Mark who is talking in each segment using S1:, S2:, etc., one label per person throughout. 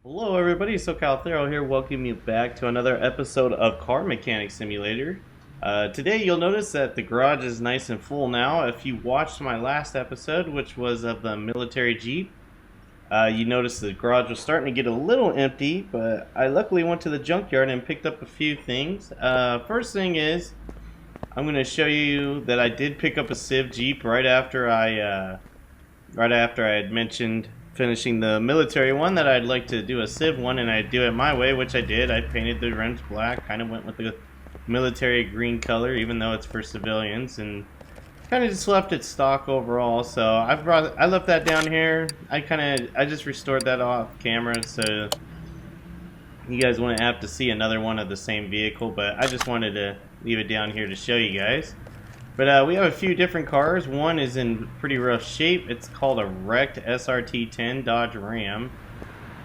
S1: Hello everybody, SoCal Thero here, welcoming you back to another episode of Car Mechanic Simulator. Today you'll notice that the garage is nice and full now. If you watched my last episode, which was of the military Jeep, you noticed the garage was starting to get a little empty, but I luckily went to the junkyard and picked up a few things. First thing is, I'm going to show you that I did pick up a Civ Jeep right after I had mentioned finishing the military one that I'd like to do a Civ one, and I'd do it my way, which I did. I painted the rims black, kind of went with the military green color, even though it's for civilians, and kind of just left it stock overall. So I left that down here. I just restored that off camera, so you guys wouldn't have to see another one of the same vehicle, but I just wanted to leave it down here to show you guys. But we have a few different cars. One is in pretty rough shape. It's called a wrecked SRT-10 Dodge Ram.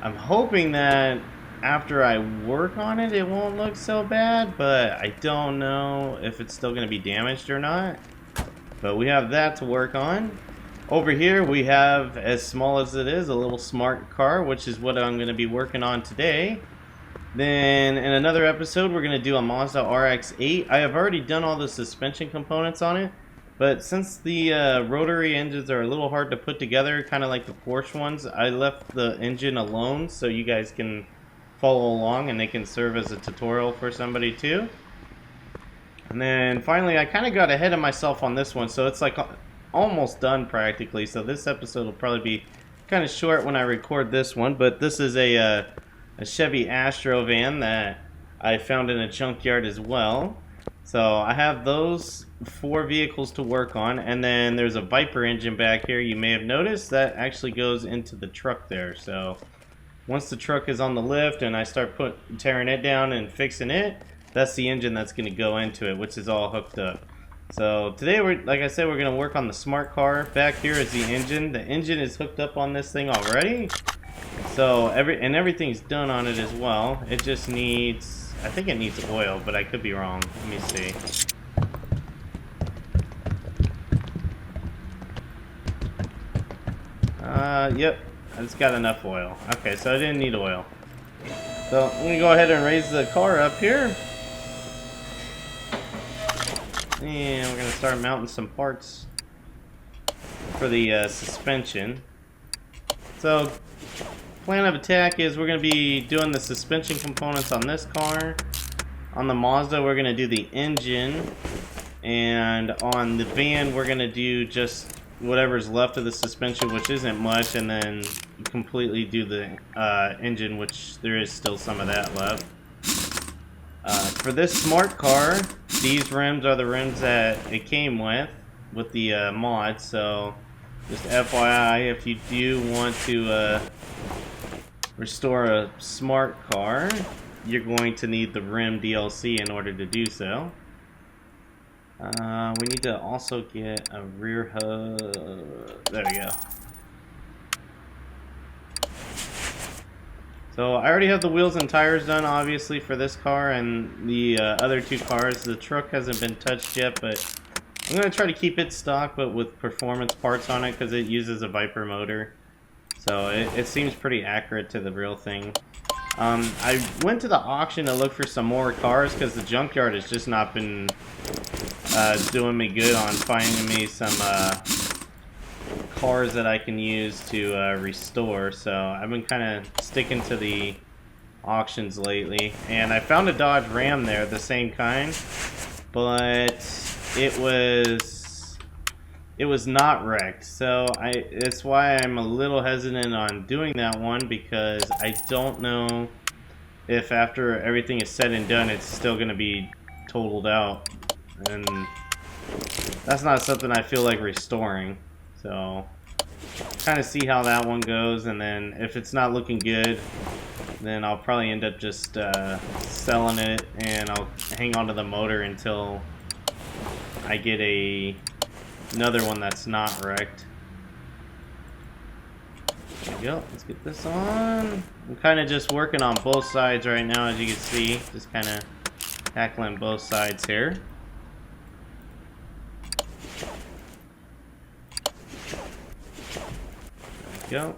S1: I'm hoping that after I work on it, it won't look so bad, but I don't know if it's still going to be damaged or not. But we have that to work on. Over here we have, as small as it is, a little smart car, which is what I'm going to be working on today. Then in another episode we're going to do a Mazda RX-8. I have already done all the suspension components on it, but since the rotary engines are a little hard to put together, kind of like the Porsche ones, I left the engine alone so you guys can follow along and they can serve as a tutorial for somebody too. And then finally I kind of got ahead of myself on this one, so it's like almost done practically, so this episode will probably be kind of short when I record this one. But this is a Chevy Astro van that I found in a junkyard as well. So I have those 4 vehicles to work on, and then there's a Viper engine back here. You may have noticed that actually goes into the truck there. So once the truck is on the lift and I start tearing it down and fixing it, that's the engine that's going to go into it, which is all hooked up. So today, like I said, we're going to work on the smart car. Back here is the engine. The engine is hooked up on this thing already. So everything's done on it as well. It just needs, I think it needs oil, but I could be wrong. Let me see. Yep, it's got enough oil. Okay, so I didn't need oil. So I'm gonna go ahead and raise the car up here, and we're gonna start mounting some parts for the suspension. So plan of attack is we're going to be doing the suspension components on this car. On the Mazda we're going to do the engine, and on the van we're going to do just whatever's left of the suspension, which isn't much, and then completely do the engine, which there is still some of that left. For this smart car, these rims are the rims that it came with the mod, so just FYI, if you do want to restore a smart car, you're going to need the rim DLC in order to do so. We need to also get a rear hub. There we go. So I already have the wheels and tires done, obviously, for this car and the other 2 cars. The truck hasn't been touched yet, but I'm going to try to keep it stock, but with performance parts on it, because it uses a Viper motor. So it seems pretty accurate to the real thing. I went to the auction to look for some more cars, because the junkyard has just not been doing me good on finding me some cars that I can use to restore. So I've been kind of sticking to the auctions lately. And I found a Dodge Ram there, the same kind, but it was not wrecked, so that's why I'm a little hesitant on doing that one, because I don't know if after everything is said and done it's still going to be totaled out, and that's not something I feel like restoring. So kind of see how that one goes, and then if it's not looking good, then I'll probably end up just selling it, and I'll hang on to the motor until I get another one that's not wrecked. There we go. Let's get this on. I'm kind of just working on both sides right now, as you can see. Just kind of tackling both sides here. There we go.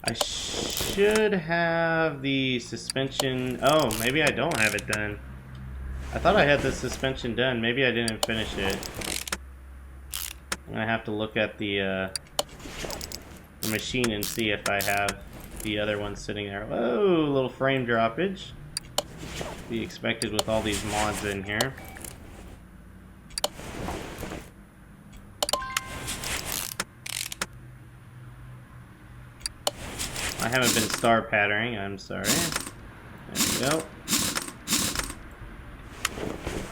S1: I should have the suspension. Oh, maybe I don't have it done. I thought I had the suspension done. Maybe I didn't finish it. I'm gonna have to look at the machine and see if I have the other one sitting there. Whoa, little frame droppage. Be expected with all these mods in here. I haven't been star patterning, I'm sorry. There we go.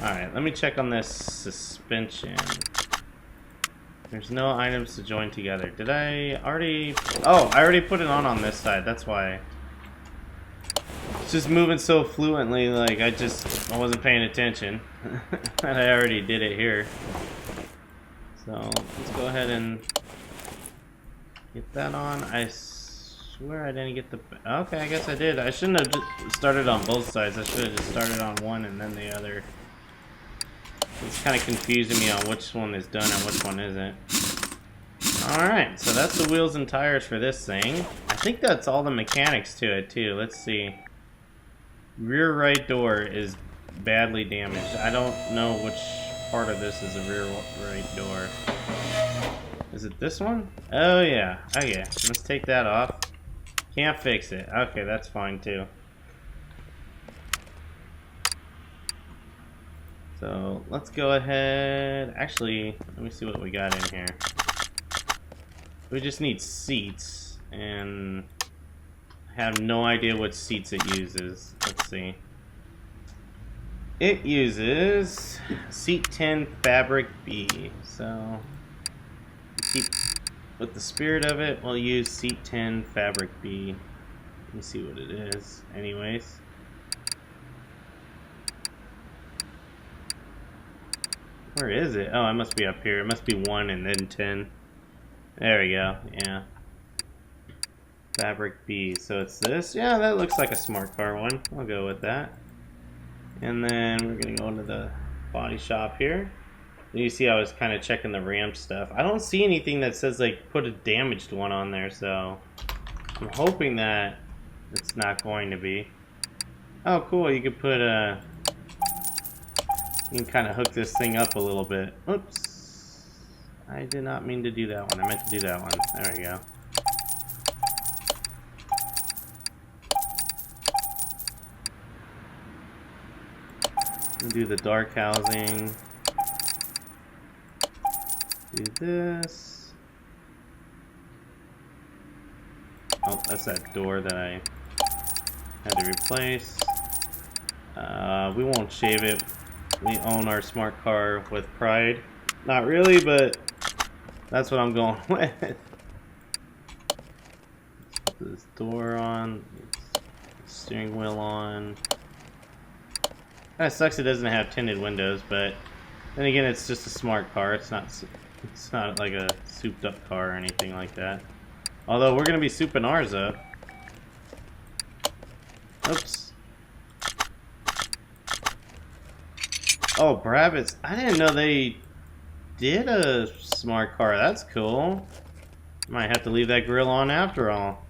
S1: Alright, let me check on this suspension. There's no items to join together. Did I already... Oh, I already put it on this side, that's why. It's just moving so fluently, like I wasn't paying attention. And I already did it here. So, let's go ahead and get that on. I swear I didn't get the... Okay, I guess I did. I shouldn't have just started on both sides. I should have just started on one and then the other. It's kind of confusing me on which one is done and which one isn't. Alright, so that's the wheels and tires for this thing. I think that's all the mechanics to it too. Let's see. Rear right door is badly damaged. I don't know which part of this is a rear right door. Is it this one? Oh yeah. Okay, let's take that off. Can't fix it. Okay, that's fine too. So let's go ahead. Actually, let me see what we got in here. We just need seats, and I have no idea what seats it uses. Let's see. It uses seat 10 fabric B. So keep with the spirit of it, we'll use seat 10 fabric B. Let me see what it is. Anyways. Where is it? Oh, it must be up here. It must be 1 and then 10. There we go. Yeah. Fabric B. So it's this. Yeah, that looks like a smart car one. I'll go with that. And then we're going to go into the body shop here. And you see I was kind of checking the RAM stuff. I don't see anything that says like put a damaged one on there, so I'm hoping that it's not going to be. Oh, cool. You could put a... You can kind of hook this thing up a little bit. Oops. I did not mean to do that one. I meant to do that one. There we go. Do the dark housing. Do this. Oh, that's that door that I had to replace. We won't shave it. We own our smart car with pride. Not really, but that's what I'm going with. Let's put this door on. Steering wheel on. Kind of sucks it doesn't have tinted windows, but then again, it's just a smart car. It's not like a souped up car or anything like that. Although we're gonna be souping ours up. Oops. Oh, Brabants. I didn't know they did a smart car. That's cool. Might have to leave that grill on after all.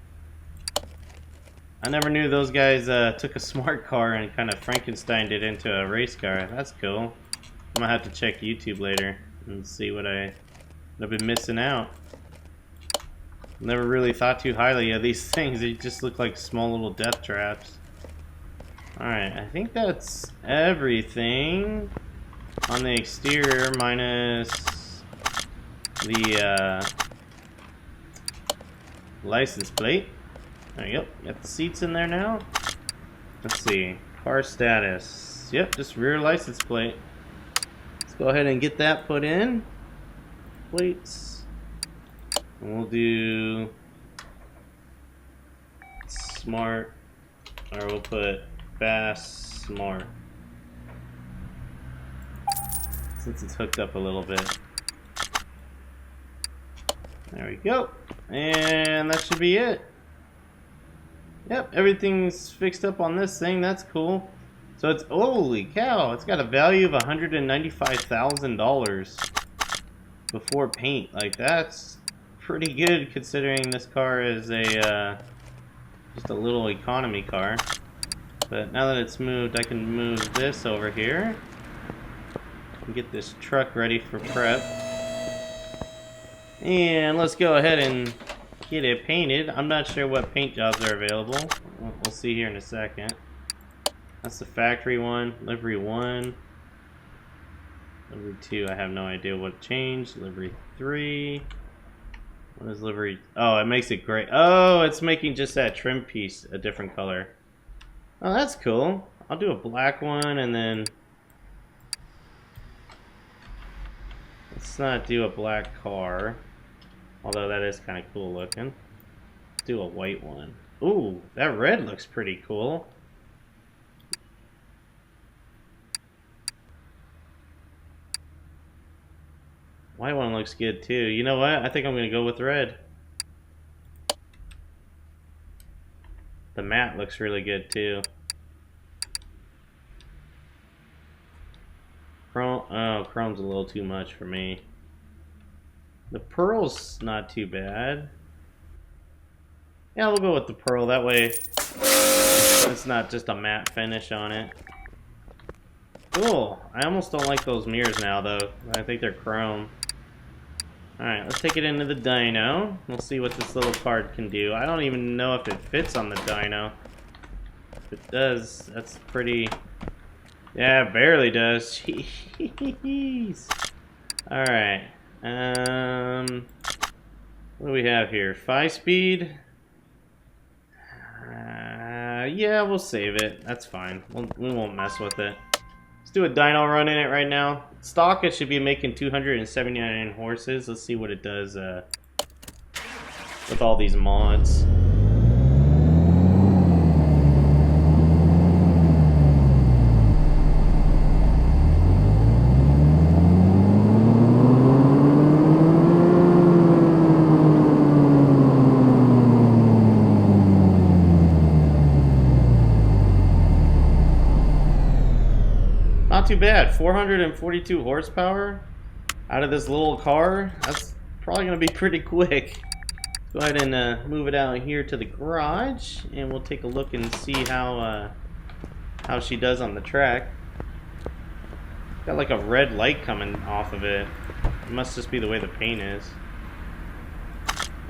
S1: I never knew those guys took a smart car and kind of Frankensteined it into a race car. That's cool. I'm gonna have to check YouTube later and see what I've been missing out. Never really thought too highly of these things. They just look like small little death traps. Alright, I think that's everything on the exterior minus the license plate. There you go. Got the seats in there now. Let's see. Car status. Yep, just rear license plate. Let's go ahead and get that put in. Plates. And we'll do smart, or we'll put fast smart. Since it's hooked up a little bit. There we go. And that should be it. Yep, everything's fixed up on this thing. That's cool. So it's, holy cow, it's got a value of $195,000 before paint. Like, that's pretty good considering this car is a just a little economy car. But now that it's moved, I can move this over here and get this truck ready for prep. And let's go ahead and get it painted. I'm not sure what paint jobs are available. We'll see here in a second. That's the factory one, livery 1. Livery 2, I have no idea what changed. Livery 3. What is livery? Oh, it makes it gray. Oh, it's making just that trim piece a different color. Oh, that's cool. I'll do a black one and then... Let's not do a black car. Although that is kind of cool looking. Let's do a white one. Ooh, that red looks pretty cool. White one looks good too. You know what? I think I'm going to go with red. The matte looks really good too. Chrome, oh, chrome's a little too much for me. The pearl's not too bad. Yeah, we'll go with the pearl. That way it's not just a matte finish on it. Cool. I almost don't like those mirrors now though. I think they're chrome. Alright, let's take it into the dyno. We'll see what this little card can do. I don't even know if it fits on the dyno. If it does, that's pretty... Yeah, it barely does. Jeez. Alright. What do we have here? 5-speed? Yeah, we'll save it. That's fine. We won't mess with it. Let's do a dyno run in it right now. Stock, it should be making 279 horses. Let's see what it does with all these mods. Not too bad. 442 horsepower out of this little car. That's probably going to be pretty quick. Go ahead and move it out here to the garage, and we'll take a look and see how she does on the track. Got like a red light coming off of it. It must just be the way the paint is.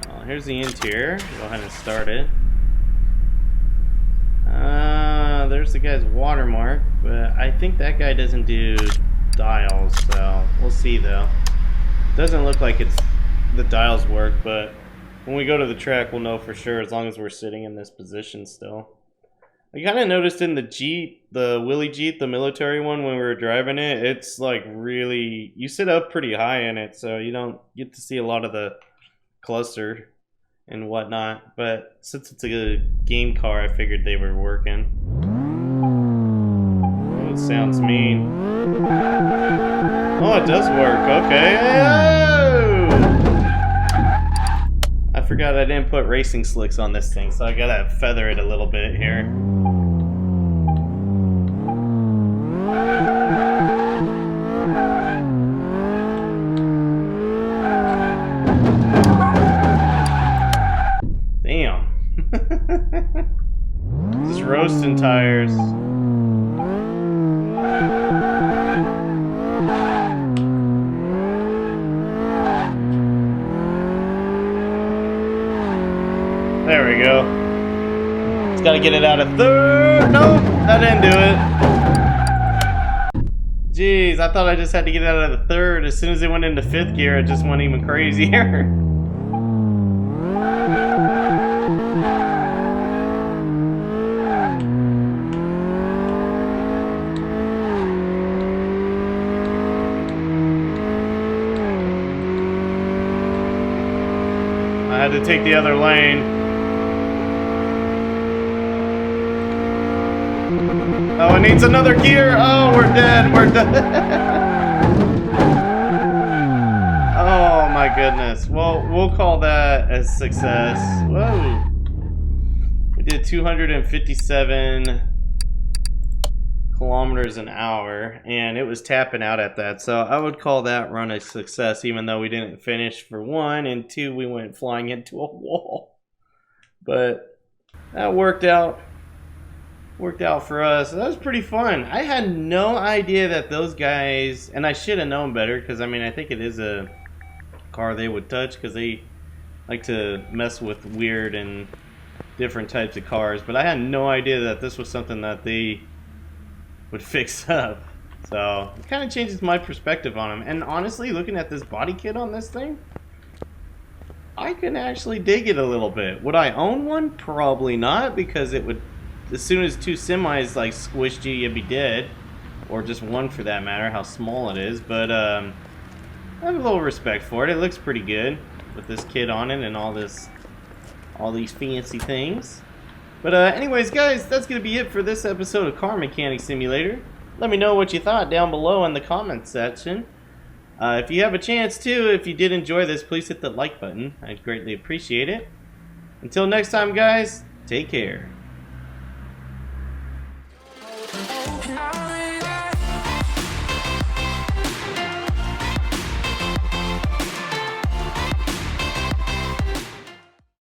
S1: Well, here's the interior. Go ahead and start it. There's the guy's watermark, but I think that guy doesn't do dials, so we'll see though. Doesn't look like the dials work, but when we go to the track we'll know for sure as long as we're sitting in this position still. I kind of noticed in the Jeep, the Willie Jeep, the military one, when we were driving it, it's like really, you sit up pretty high in it, so you don't get to see a lot of the cluster and whatnot, but since it's a game car, I figured they were working. Oh, it sounds mean. Oh, it does work. Okay. Oh! I forgot I didn't put racing slicks on this thing, so I gotta feather it a little bit here. Damn. Just roasting tires. There we go. Just gotta get it out of third. Nope, that didn't do it. Jeez, I thought I just had to get it out of the third. As soon as it went into fifth gear, it just went even crazier. I had to take the other lane. Oh, it needs another gear. Oh, we're dead. We're dead. Oh my goodness. Well, we'll call that a success. Whoa. We did 257 kilometers an hour, and it was tapping out at that. So I would call that run a success, even though we didn't finish for one, and two, we went flying into a wall. But that worked out for us. That was pretty fun. I had no idea that those guys, and I should have known better, because I mean, I think it is a car they would touch, because they like to mess with weird and different types of cars. But I had no idea that this was something that they would fix up. So it kind of changes my perspective on them. And honestly, looking at this body kit on this thing, I can actually dig it a little bit. Would I own one? Probably not, because it would, as soon as two semis like squished you, you'd be dead. Or just one for that matter, how small it is. But I have a little respect for it. It looks pretty good with this kit on it and all these fancy things. But anyways, guys, that's going to be it for this episode of Car Mechanic Simulator. Let me know what you thought down below in the comments section. If you have a chance to, if you did enjoy this, please hit the like button. I'd greatly appreciate it. Until next time, guys, take care.